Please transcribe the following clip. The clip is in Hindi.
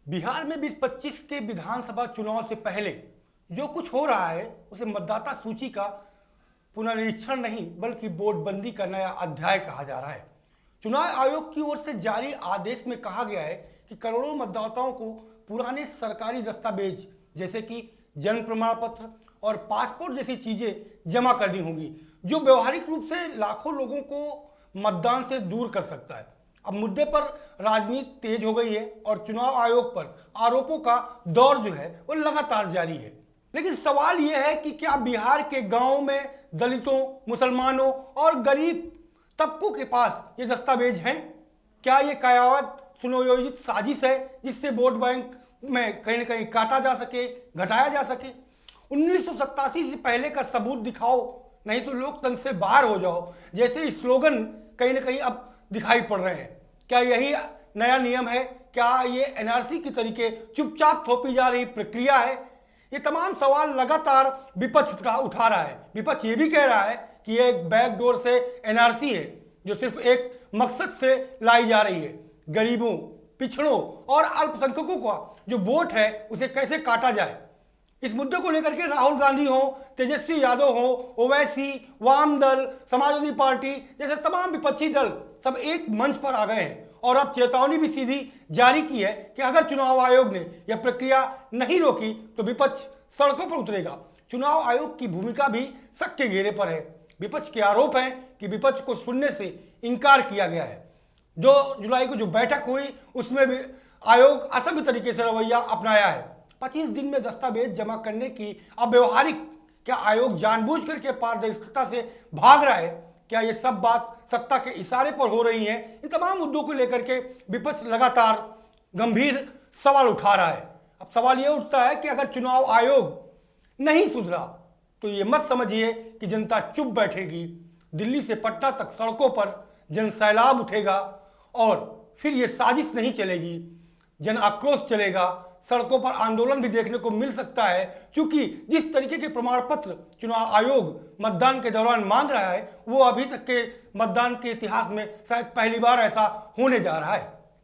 बिहार में 2025 के विधानसभा चुनाव से पहले जो कुछ हो रहा है उसे मतदाता सूची का पुनरीक्षण नहीं बल्कि बोर्डबंदी का नया अध्याय कहा जा रहा है। चुनाव आयोग की ओर से जारी आदेश में कहा गया है कि करोड़ों मतदाताओं को पुराने सरकारी दस्तावेज जैसे कि जन्म प्रमाण पत्र और पासपोर्ट जैसी चीजें जमा करनी होंगी, जो व्यवहारिक रूप से लाखों लोगों को मतदान से दूर कर सकता है। अब मुद्दे पर राजनीति तेज हो गई है और चुनाव आयोग पर आरोपों का दौर जो है वो लगातार जारी है। लेकिन सवाल यह है कि क्या बिहार के गांवों में दलितों, मुसलमानों और गरीब तबकों के पास ये दस्तावेज हैं? क्या ये कयावत सुनियोजित साजिश है जिससे वोट बैंक में कहीं ना कहीं काटा जा सके, घटाया जा सके? 1987 से पहले का सबूत दिखाओ, नहीं तो लोकतंत्र से बाहर हो जाओ जैसे स्लोगन कहीं ना कहीं अब दिखाई पड़ रहे हैं। क्या यही नया नियम है? क्या ये एनआरसी की तरीके चुपचाप थोपी जा रही प्रक्रिया है? ये तमाम सवाल लगातार विपक्ष उठा रहा है। विपक्ष ये भी कह रहा है कि ये एक बैकडोर से एनआरसी है जो सिर्फ एक मकसद से लाई जा रही है, गरीबों, पिछड़ों और अल्पसंख्यकों का जो वोट है उसे कैसे काटा जाए। इस मुद्दे को लेकर के राहुल गांधी हो, तेजस्वी यादव हो, ओवैसी, वाम दल, समाजवादी पार्टी जैसे तमाम विपक्षी दल सब एक मंच पर आ गए हैं और अब चेतावनी भी सीधी जारी की है कि अगर चुनाव आयोग ने यह प्रक्रिया नहीं रोकी तो विपक्ष सड़कों पर उतरेगा। चुनाव आयोग की भूमिका भी शक के घेरे पर है। विपक्ष के आरोप हैं कि विपक्ष को सुनने से इनकार किया गया है। 2 जुलाई को जो बैठक हुई उसमें भी आयोग असभ्य तरीके से रवैया अपनाया है। 25 दिन में दस्तावेज जमा करने की अब व्यवहारिक क्या आयोग जानबूझ करके पारदर्शिता से भाग रहा है? क्या ये सब बात सत्ता के इशारे पर हो रही है? इन तमाम मुद्दों को लेकर के विपक्ष लगातार गंभीर सवाल उठा रहा है। अब सवाल यह उठता है कि अगर चुनाव आयोग नहीं सुधरा तो ये मत समझिए कि जनता चुप बैठेगी। दिल्ली से पटना तक सड़कों पर जन सैलाब उठेगा और फिर ये साजिश नहीं चलेगी, जन आक्रोश चलेगा। सड़कों पर आंदोलन भी देखने को मिल सकता है, क्योंकि जिस तरीके के प्रमाण पत्र चुनाव आयोग मतदान के दौरान मांग रहा है वो अभी तक के मतदान के इतिहास में शायद पहली बार ऐसा होने जा रहा है।